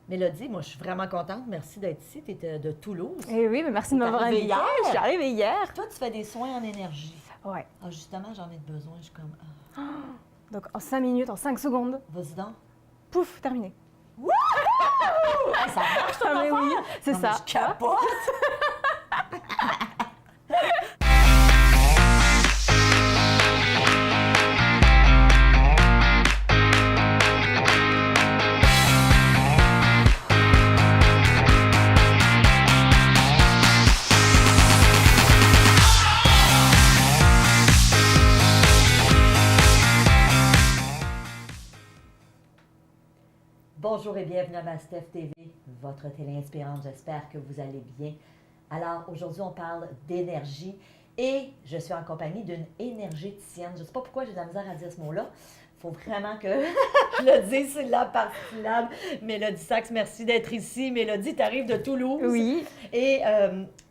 Mélodie, moi, je suis vraiment contente. Merci d'être ici. Tu es de Toulouse. Eh oui, mais merci de m'avoir arrivée invitée. hier. Je suis arrivée hier. Toi, tu fais des soins en énergie. Ouais. Ah, justement, j'en ai besoin. Je suis comme... ah. Donc en 5 minutes, en 5 secondes, Vas-y donc. pouf, terminé. Hey, ça marche, ton Ah, mais oui, affaire? c'est Non, mais ça. je capote. Bonjour et bienvenue à Mastef TV, votre télé inspirante. J'espère que vous allez bien. Alors, aujourd'hui, on parle d'énergie et je suis en compagnie d'une énergéticienne. Je ne sais pas pourquoi j'ai de la misère à dire ce mot-là. Il faut vraiment que je le dise syllabe par syllabe. Mélodie Sachs, merci d'être ici. Mélodie, tu arrives de Toulouse. Oui. Et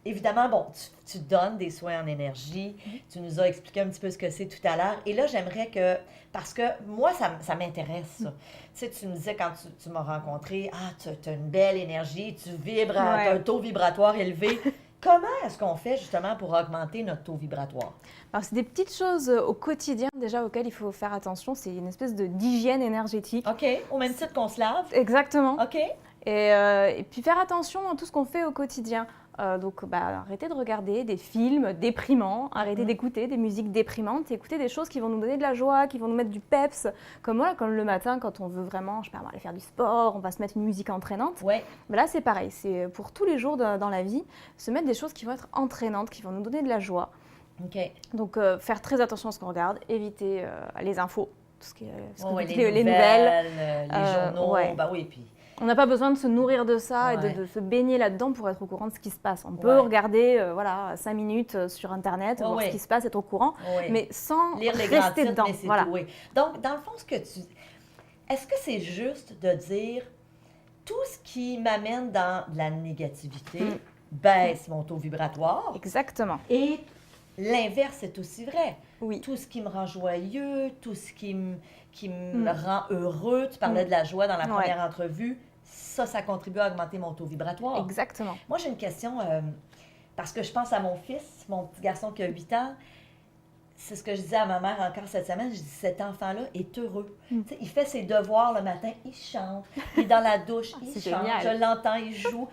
évidemment, bon, tu donnes des soins en énergie. Tu nous as expliqué un petit peu ce que c'est tout à l'heure. Et là, j'aimerais que, parce que moi, ça m'intéresse, ça. Tu sais, tu me disais quand tu m'as rencontré, tu as une belle énergie, tu vibres, tu as un taux vibratoire élevé. Comment est-ce qu'on fait justement pour augmenter notre taux vibratoire? Alors, c'est des petites choses au quotidien déjà auxquelles il faut faire attention. C'est une espèce d'hygiène énergétique. OK, au même titre qu'on se lave? Exactement. OK. Et puis faire attention à tout ce qu'on fait au quotidien. Donc, arrêtez de regarder des films déprimants, arrêtez d'écouter des musiques déprimantes, et écouter des choses qui vont nous donner de la joie, qui vont nous mettre du peps. Comme le matin, quand on veut vraiment, je sais pas, aller faire du sport, on va se mettre une musique entraînante. Ouais. Là, c'est pareil, c'est pour tous les jours dans la vie, se mettre des choses qui vont être entraînantes, qui vont nous donner de la joie. OK. Donc, faire très attention à ce qu'on regarde, éviter les infos, tout ce qui est, les nouvelles, les journaux, ouais. Oui, puis... On n'a pas besoin de se nourrir de ça et de se baigner là-dedans pour être au courant de ce qui se passe. On peut regarder 5 minutes sur Internet, voir ce qui se passe, être au courant, mais sans lire les rester dedans. Mais c'est tout, oui. Donc, dans le fond, est-ce que c'est juste de dire tout ce qui m'amène dans de la négativité baisse mon taux vibratoire? Exactement. Et l'inverse est aussi vrai. Oui. Tout ce qui me rend joyeux, tout ce qui me rend heureux, tu parlais de la joie dans la première entrevue, ça contribue à augmenter mon taux vibratoire. Exactement. Moi, j'ai une question, parce que je pense à mon fils, mon petit garçon qui a 8 ans. C'est ce que je disais à ma mère encore cette semaine. Je dis, cet enfant-là est heureux. Il fait ses devoirs le matin, il chante. Il est dans la douche, il chante. Génial. Je l'entends, il joue.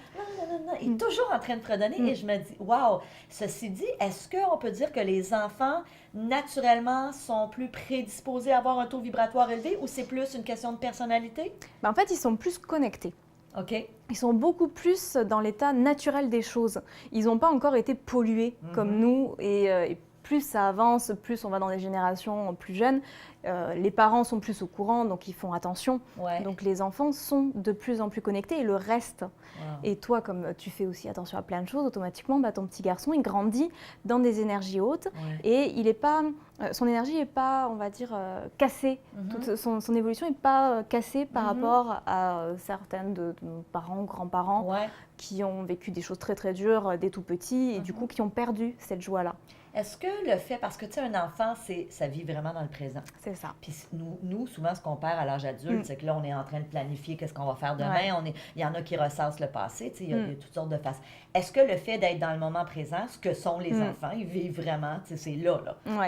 Il est toujours en train de fredonner. Et je me dis, wow! Ceci dit, est-ce qu'on peut dire que les enfants, naturellement, sont plus prédisposés à avoir un taux vibratoire élevé ou c'est plus une question de personnalité? En fait, ils sont plus connectés. OK. Ils sont beaucoup plus dans l'état naturel des choses. Ils n'ont pas encore été pollués comme nous et plus ça avance, plus on va dans des générations plus jeunes, les parents sont plus au courant, donc ils font attention. Ouais. Donc les enfants sont de plus en plus connectés et le reste. Wow. Et toi, comme tu fais aussi attention à plein de choses, automatiquement, ton petit garçon, il grandit dans des énergies hautes et il est pas, son énergie n'est pas, on va dire, cassée. Toute son évolution n'est pas cassée par rapport à certaines de nos parents, grands-parents qui ont vécu des choses très très dures dès tout petit et du coup qui ont perdu cette joie-là. Est-ce que le fait, parce que tu sais, un enfant, ça vit vraiment dans le présent. C'est ça. Puis nous, souvent, ce qu'on perd à l'âge adulte, c'est que là, on est en train de planifier qu'est-ce qu'on va faire demain. Il y en a qui ressassent le passé, tu sais, il y a toutes sortes de faces. Est-ce que le fait d'être dans le moment présent, ce que sont les enfants, ils vivent vraiment, tu sais, c'est là.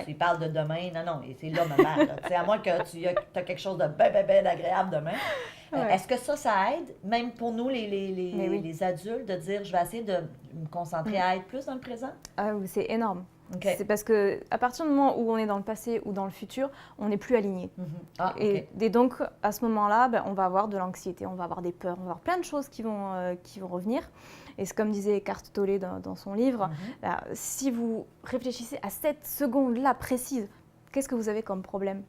Tu parles de demain, non, c'est là, maman. Tu sais, à moins que tu as quelque chose de bien agréable demain. Est-ce que ça aide, même pour nous, les adultes, de dire, je vais essayer de me concentrer à être plus dans le présent? C'est énorme. Okay. C'est parce qu'à partir du moment où on est dans le passé ou dans le futur, on n'est plus aligné. Et donc, à ce moment-là, on va avoir de l'anxiété, on va avoir des peurs, on va avoir plein de choses qui vont revenir. Et c'est comme disait Eckhart Tolle dans son livre, si vous réfléchissez à cette seconde-là précise, qu'est-ce que vous avez comme problème?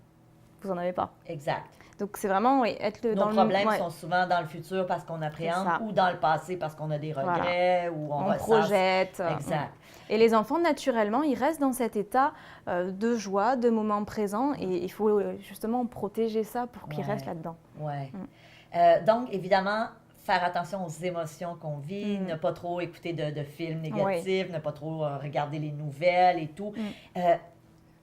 Vous n'en avez pas. Exact. Donc, c'est vraiment être dans le... Nos problèmes sont souvent dans le futur parce qu'on appréhende ou dans le passé parce qu'on a des regrets ou on projette. Exact. Et les enfants, naturellement, ils restent dans cet état de joie, de moment présent et il faut justement protéger ça pour qu'ils restent là-dedans. Oui. Donc, évidemment, faire attention aux émotions qu'on vit, ne pas trop écouter de films négatifs, ne pas trop regarder les nouvelles et tout.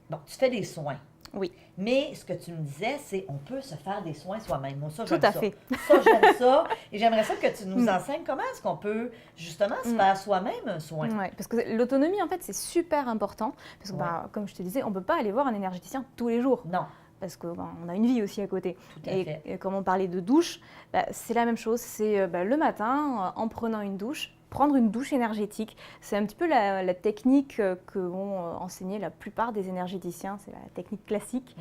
Bon, tu fais des soins. Oui. Mais ce que tu me disais, c'est on peut se faire des soins soi-même. Moi, ça, Tout j'aime à ça. fait. Ça, j'aime ça. Et j'aimerais ça que tu nous enseignes comment est-ce qu'on peut justement se faire soi-même un soin. Ouais, parce que l'autonomie, en fait, c'est super important. Parce que, comme je te disais, on ne peut pas aller voir un énergéticien tous les jours. Non. Parce qu'on a une vie aussi à côté. Tout à fait. Et comme on parlait de douche, c'est la même chose. C'est le matin, en prenant une douche, prendre une douche énergétique. C'est un petit peu la technique que vont enseigner la plupart des énergéticiens. C'est la technique classique.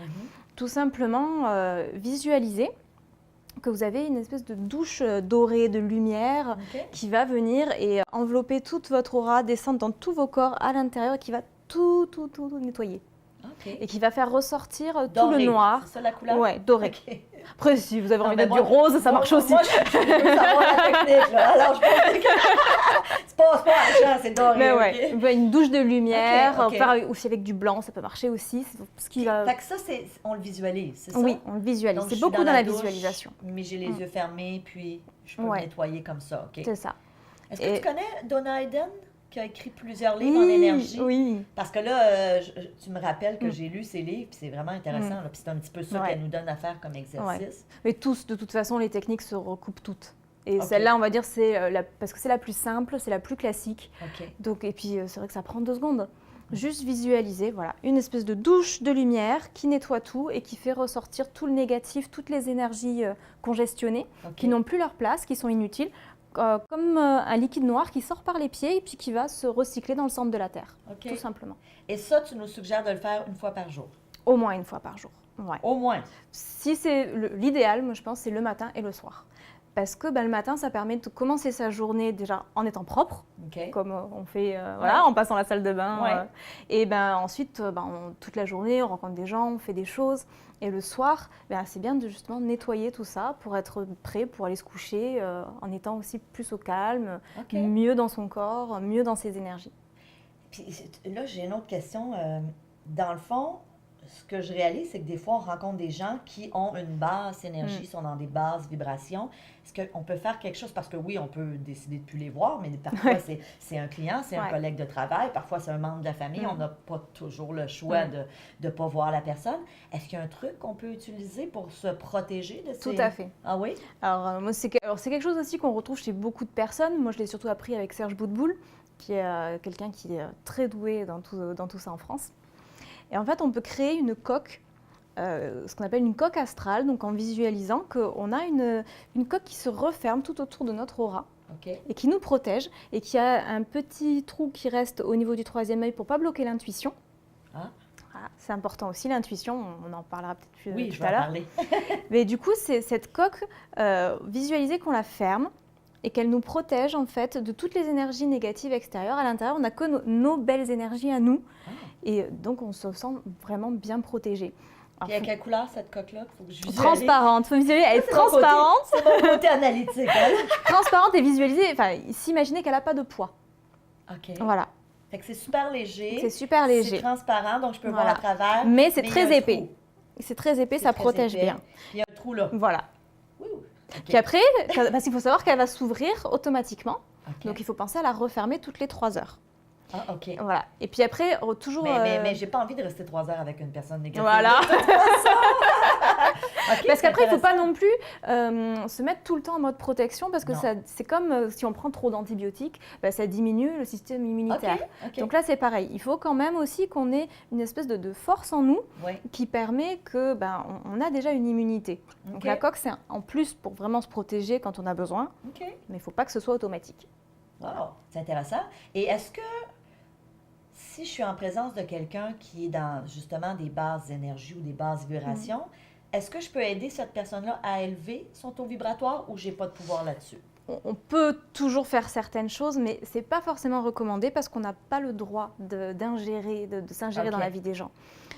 Tout simplement, visualiser que vous avez une espèce de douche dorée de lumière qui va venir et envelopper toute votre aura, descendre dans tous vos corps à l'intérieur et qui va tout nettoyer. Et qui va faire ressortir tout le noir. C'est ça la couleur? Ouais, doré. Après, si vous avez envie d'être du rose, ça marche aussi. Moi, je veux savoir la technique, là. Alors, je pense que c'est pas argent, c'est doré. Mais ouais, une douche de lumière, faire aussi avec du blanc, ça peut marcher aussi. Ce qui va... Fait que ça, on le visualise, c'est ça? Oui, on le visualise. C'est beaucoup dans la visualisation. Mais j'ai les yeux fermés, puis je peux me nettoyer comme ça, OK? C'est ça. Est-ce que tu connais Donna Hayden, qui a écrit plusieurs livres en énergie? Oui. Parce que là, tu me rappelles que j'ai lu ses livres, puis c'est vraiment intéressant. Puis c'est un petit peu ça qu'elle nous donne à faire comme exercice. Mais tous, de toute façon, les techniques se recoupent toutes. Et celle-là, on va dire, c'est parce que c'est la plus simple, c'est la plus classique. Donc, et puis, c'est vrai que ça prend 2 secondes. Juste visualiser, voilà, une espèce de douche de lumière qui nettoie tout et qui fait ressortir tout le négatif, toutes les énergies congestionnées, qui n'ont plus leur place, qui sont inutiles. Comme un liquide noir qui sort par les pieds et puis qui va se recycler dans le centre de la Terre, tout simplement. Et ça, tu nous suggères de le faire une fois par jour? Au moins une fois par jour, ouais. Au moins? Si c'est l'idéal, moi je pense, c'est le matin et le soir. Parce que le matin, ça permet de commencer sa journée déjà en étant propre, comme on fait en passant la salle de bain. Et ensuite, toute la journée, on rencontre des gens, on fait des choses. Et le soir, c'est bien de justement nettoyer tout ça pour être prêt pour aller se coucher en étant aussi plus au calme, mieux dans son corps, mieux dans ses énergies. Puis là, j'ai une autre question. Dans le fond, ce que je réalise, c'est que des fois, on rencontre des gens qui ont une basse énergie, sont dans des basses vibrations. Est-ce qu'on peut faire quelque chose? Parce que oui, on peut décider de ne plus les voir, mais parfois, c'est un client, c'est un collègue de travail, parfois, c'est un membre de la famille. On n'a pas toujours le choix de ne pas voir la personne. Est-ce qu'il y a un truc qu'on peut utiliser pour se protéger de ces... Tout à fait. Ah oui? Alors, moi, c'est quelque chose aussi qu'on retrouve chez beaucoup de personnes. Moi, je l'ai surtout appris avec Serge Boutboul, qui est quelqu'un qui est très doué dans tout ça en France. Et en fait, on peut créer une coque, ce qu'on appelle une coque astrale, donc en visualisant qu'on a une coque qui se referme tout autour de notre aura et qui nous protège et qui a un petit trou qui reste au niveau du 3e œil pour ne pas bloquer l'intuition. Voilà, c'est important aussi, l'intuition, on en parlera peut-être plus tout à l'heure. Mais du coup, c'est cette coque, visualiser qu'on la ferme et qu'elle nous protège en fait de toutes les énergies négatives extérieures. À l'intérieur, on n'a que nos belles énergies à nous. Et donc, on se sent vraiment bien protégé. Et à quelle couleur cette coque-là? Faut que je visualise. Transparente. Il faut visualiser. Elle est transparente. C'est mon côté analytique. Transparente et visualiser. Enfin, s'imaginer qu'elle n'a pas de poids. Voilà. Fait que c'est super léger. C'est super léger. C'est transparent, donc je peux voir à travers. Mais c'est très épais. C'est très épais, ça protège bien. Il y a un trou là. Voilà. Puis après, parce qu'il faut savoir qu'elle va s'ouvrir automatiquement. Donc, il faut penser à la refermer toutes les 3 heures. Voilà. Et puis après, toujours... Mais j'ai pas envie de rester 3 heures avec une personne négative. Voilà. Parce qu'après, il ne faut pas non plus se mettre tout le temps en mode protection parce que c'est comme si on prend trop d'antibiotiques, ça diminue le système immunitaire. Donc là, c'est pareil. Il faut quand même aussi qu'on ait une espèce de force en nous qui permet que on a déjà une immunité. Donc la coque, c'est en plus pour vraiment se protéger quand on a besoin, mais il ne faut pas que ce soit automatique. Wow, c'est intéressant. Et est-ce que si je suis en présence de quelqu'un qui est dans justement des basses énergies ou des basses vibrations, est-ce que je peux aider cette personne-là à élever son taux vibratoire ou j'ai pas de pouvoir là-dessus? On peut toujours faire certaines choses, mais ce n'est pas forcément recommandé parce qu'on n'a pas le droit de s'ingérer dans la vie des gens.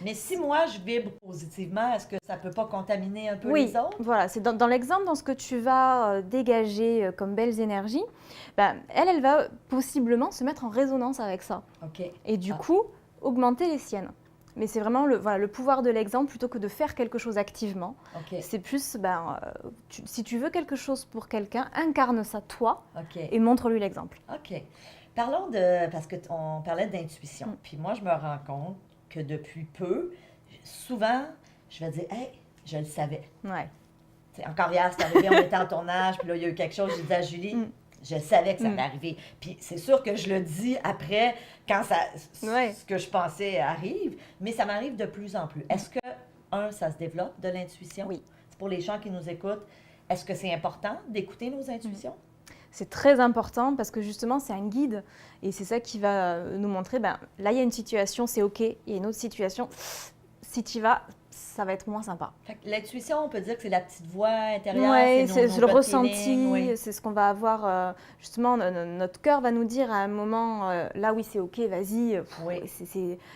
Mais si moi, je vibre positivement, est-ce que ça ne peut pas contaminer un peu les autres? Voilà. C'est dans l'exemple, dans ce que tu vas dégager comme belles énergies, elle va possiblement se mettre en résonance avec ça. Et du coup, augmenter les siennes. Mais c'est vraiment le pouvoir de l'exemple plutôt que de faire quelque chose activement. C'est plus, si tu veux quelque chose pour quelqu'un, incarne ça toi et montre-lui l'exemple. Parlons parce qu'on parlait d'intuition. Puis moi, je me rends compte que depuis peu, souvent, je vais dire, hey, je le savais. Ouais. T'sais, encore hier, c'est arrivé, on était en tournage, puis là, il y a eu quelque chose, je disais à Julie, je savais que ça allait arriver. Puis c'est sûr que je le dis après, quand ce que je pensais arrive, mais ça m'arrive de plus en plus. Est-ce que, ça se développe de l'intuition? Oui. C'est pour les gens qui nous écoutent. Est-ce que c'est important d'écouter nos intuitions? C'est très important parce que justement, c'est un guide et c'est ça qui va nous montrer, là, il y a une situation, c'est OK. Il y a une autre situation, si tu y vas, ça va être moins sympa. L'intuition, on peut dire que c'est la petite voix intérieure. Oui, c'est le ressenti, feeling, c'est ce qu'on va avoir. Justement, notre cœur va nous dire à un moment, là oui, c'est OK, vas-y.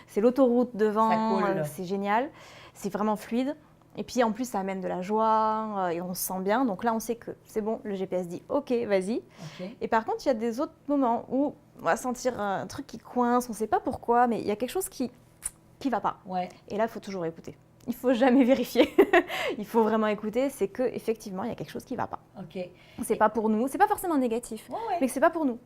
C'est l'autoroute devant, c'est génial, c'est vraiment fluide. Et puis en plus, ça amène de la joie et on se sent bien. Donc là, on sait que c'est bon, le GPS dit OK, vas-y. Et par contre, il y a des autres moments où on va sentir un truc qui coince, on ne sait pas pourquoi, mais il y a quelque chose qui ne va pas. Et là, il faut toujours écouter. Il ne faut jamais vérifier. Il faut vraiment écouter. C'est qu'effectivement, il y a quelque chose qui ne va pas. C'est pas pour nous. C'est pas forcément négatif, mais que c'est pas pour nous.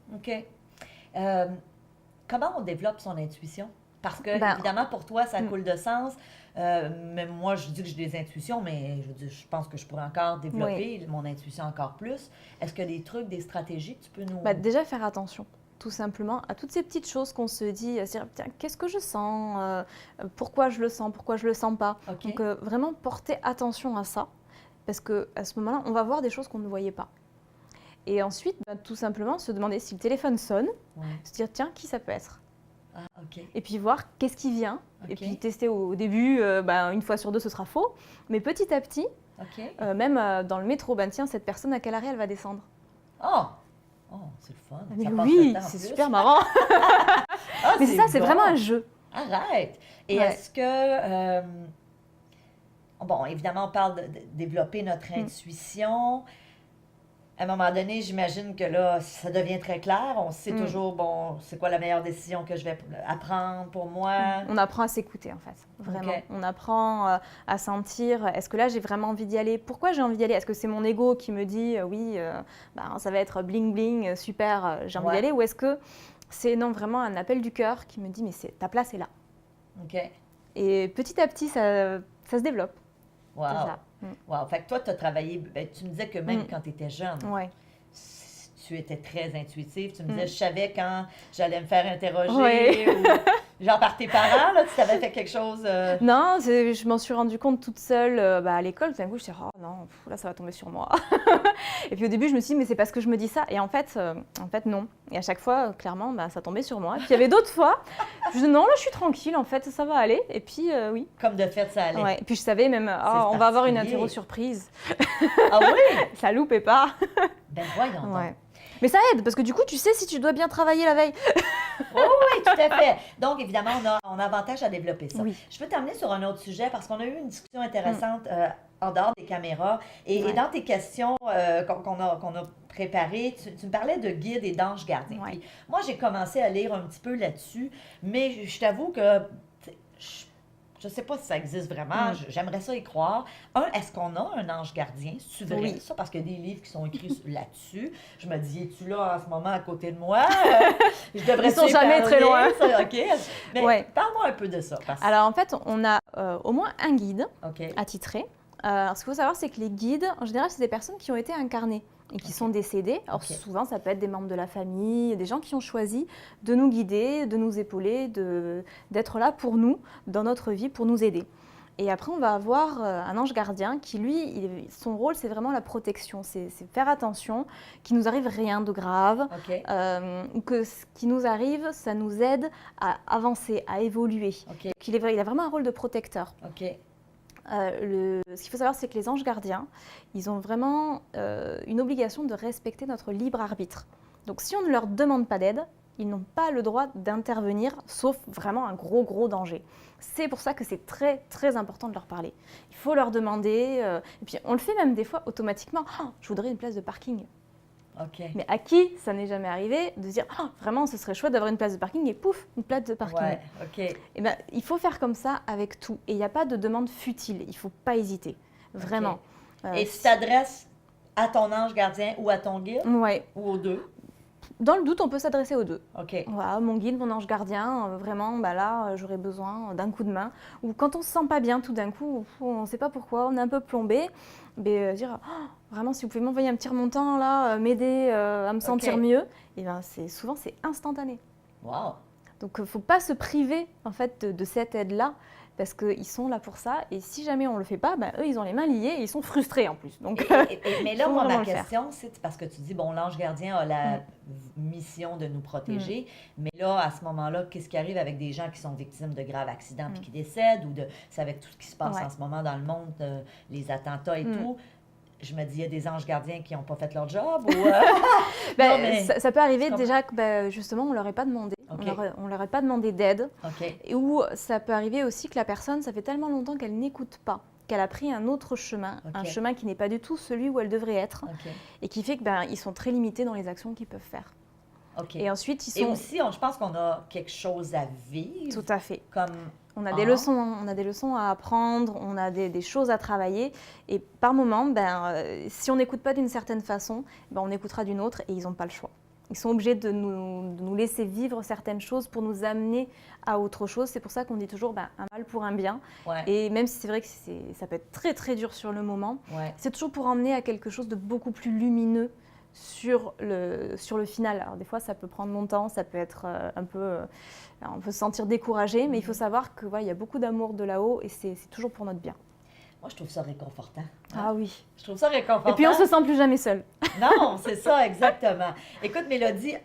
Comment on développe son intuition? Parce que, évidemment, pour toi, ça coule de sens. Même moi, je dis que j'ai des intuitions, mais je pense que je pourrais encore développer mon intuition encore plus. Est-ce qu'il y a des trucs, des stratégies que tu peux nous... Déjà, faire attention, tout simplement, à toutes ces petites choses qu'on se dit. Tiens, qu'est-ce que je sens? Pourquoi je le sens? Pourquoi je le sens pas? Donc, vraiment porter attention à ça. Parce qu'à ce moment-là, on va voir des choses qu'on ne voyait pas. Et ensuite, tout simplement, se demander si le téléphone sonne, se dire, tiens, qui ça peut être? Et puis voir qu'est-ce qui vient. Et puis tester au début, une fois sur deux, ce sera faux. Mais petit à petit, même dans le métro, tiens, cette personne, à quel arrêt elle va descendre? Oh, c'est le fun. Mais oui, c'est super marrant. Mais c'est ça, c'est vraiment un jeu. Arrête. Et est-ce que... bon, évidemment, on parle de développer notre intuition. À un moment donné, j'imagine que là, ça devient très clair. On sait toujours, c'est quoi la meilleure décision que je vais apprendre pour moi. On apprend à s'écouter, en fait. Vraiment. On apprend à sentir, est-ce que là, j'ai vraiment envie d'y aller? Pourquoi j'ai envie d'y aller? Est-ce que c'est mon ego qui me dit, oui, ça va être bling bling, super, j'ai envie d'y aller? Ou est-ce que c'est non, vraiment un appel du cœur qui me dit, mais ta place est là. Et petit à petit, ça se développe. Wow. Wow. Fait que toi, tu as travaillé, tu me disais que même quand tu étais jeune, tu étais très intuitive. Tu me disais, je savais quand j'allais me faire interroger, ou genre par tes parents, là, tu t'avais fait quelque chose... Non, je m'en suis rendu compte toute seule à l'école. Tout d'un coup, je me suis dit, oh non, là, ça va tomber sur moi. Et puis au début, je me suis dit, mais c'est parce que je me dis ça. Et en fait, non. Et à chaque fois, clairement, ça tombait sur moi. Et puis il y avait d'autres fois, je me disais, non, là, je suis tranquille, en fait, ça va aller. Et puis, oui. Comme de fait, ça allait. Et puis je savais même, on va avoir une interro surprise. Ah oui? Ça loupait pas. Voyons donc. Mais ça aide, parce que du coup, tu sais si tu dois bien travailler la veille. Oui, tout à fait. Donc, évidemment, on a avantage à développer ça. Oui. Je peux t'amener sur un autre sujet parce qu'on a eu une discussion intéressante en dehors des caméras. Et dans tes questions qu'on a préparées, tu me parlais de guides et d'anges gardiens. Puis, moi, j'ai commencé à lire un petit peu là-dessus, mais je t'avoue que je ne sais pas si ça existe vraiment. J'aimerais ça y croire. Est-ce qu'on a un ange gardien? C'est-tu vrai ça? Parce qu'il y a des livres qui sont écrits là-dessus. Je me dis, es-tu là en ce moment à côté de moi? Je devrais Ils sont jamais très loin. Mais parle-moi un peu de ça. Alors, en fait, on a au moins un guide attitré. Ce qu'il faut savoir, c'est que les guides, en général, c'est des personnes qui ont été incarnées et qui sont décédés. Alors souvent, ça peut être des membres de la famille, des gens qui ont choisi de nous guider, de nous épauler, d'être là pour nous, dans notre vie, pour nous aider. Et après, on va avoir un ange gardien qui, lui, son rôle, c'est vraiment la protection. C'est faire attention qu'il nous arrive rien de grave, ou que ce qui nous arrive, ça nous aide à avancer, à évoluer. Il a vraiment un rôle de protecteur. Ce qu'il faut savoir, c'est que les anges gardiens, ils ont vraiment une obligation de respecter notre libre arbitre. Donc si on ne leur demande pas d'aide, ils n'ont pas le droit d'intervenir, sauf vraiment un gros danger. C'est pour ça que c'est très très important de leur parler. Il faut leur demander, et puis on le fait même des fois automatiquement, je voudrais une place de parking. Mais à qui ça n'est jamais arrivé de dire vraiment ce serait chouette d'avoir une place de parking et pouf, une place de parking. Et il faut faire comme ça avec tout et il n'y a pas de demande futile, il ne faut pas hésiter, vraiment. Et tu t'adresses à ton ange gardien ou à ton guide ou aux deux? dans le doute, on peut s'adresser aux deux. OK. Voilà, mon guide, mon ange gardien, vraiment, là, j'aurais besoin d'un coup de main. Ou quand on se sent pas bien tout d'un coup, on ne sait pas pourquoi, on est un peu plombé, mais dire, oh, vraiment, si vous pouvez m'envoyer un petit remontant, là, m'aider à me sentir mieux, et ben, souvent, c'est instantané. Wow! Donc, il ne faut pas se priver, en fait, de cette aide-là, parce qu'ils sont là pour ça. Et si jamais on ne le fait pas, eux, ils ont les mains liées et ils sont frustrés en plus. Donc, mais là, moi, ma question, c'est parce que tu dis, bon, l'ange gardien a la mission de nous protéger. Mais là, à ce moment-là, qu'est-ce qui arrive avec des gens qui sont victimes de graves accidents puis qui décèdent, ou c'est avec tout ce qui se passe en ce moment dans le monde, les attentats et tout? Je me dis, il y a des anges gardiens qui n'ont pas fait leur job? Ou, non, mais ça peut arriver déjà que justement, on ne leur ait pas demandé. On leur ait pas demandé d'aide. Ou ça peut arriver aussi que la personne, ça fait tellement longtemps qu'elle n'écoute pas, qu'elle a pris un autre chemin, un chemin qui n'est pas du tout celui où elle devrait être, et qui fait qu'ils sont très limités dans les actions qu'ils peuvent faire. Et ensuite, Et aussi, je pense qu'on a quelque chose à vivre. Tout à fait. Comme... On a des leçons à apprendre, on a des choses à travailler. Et par moment, si on n'écoute pas d'une certaine façon, on écoutera d'une autre et ils n'ont pas le choix. Ils sont obligés de nous laisser vivre certaines choses pour nous amener à autre chose. C'est pour ça qu'on dit toujours un mal pour un bien. Et même si c'est vrai que ça peut être très très dur sur le moment, c'est toujours pour emmener à quelque chose de beaucoup plus lumineux sur le final. Alors des fois, ça peut prendre longtemps, ça peut être on peut se sentir découragé, mais il faut savoir que il y a beaucoup d'amour de là-haut et c'est toujours pour notre bien. Moi, je trouve ça réconfortant. Ah oui. Je trouve ça réconfortant. Et puis, on se sent plus jamais seul. Non, c'est ça, exactement. Écoute, Mélodie,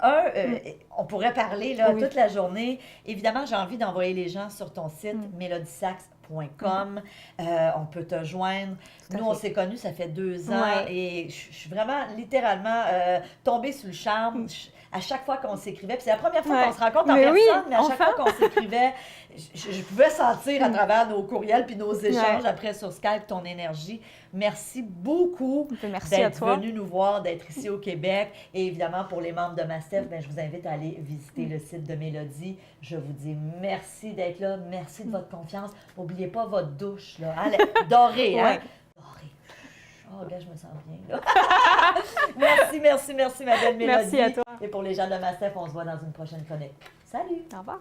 on pourrait parler toute la journée. Évidemment, j'ai envie d'envoyer les gens sur ton site, melodiesax.com. On peut te joindre. Nous, on s'est connus, ça fait 2 ans. Et je suis vraiment, littéralement, tombée sous le charme. À chaque fois qu'on s'écrivait, puis c'est la première fois qu'on se rencontre en personne, mais à chaque fois qu'on s'écrivait, je pouvais sentir à travers nos courriels puis nos échanges après sur Skype ton énergie. Merci beaucoup d'être venu nous voir, d'être ici au Québec. Et évidemment, pour les membres de Mastef, je vous invite à aller visiter le site de Mélodie. Je vous dis merci d'être là, merci de votre confiance. N'oubliez pas votre douche, là, dorée, hein? Dorée. Oh, gars, je me sens bien, là. Merci, ma belle Mélodie. Merci à toi. Et pour les gens de Mastef, on se voit dans une prochaine chronique. Salut! Au revoir.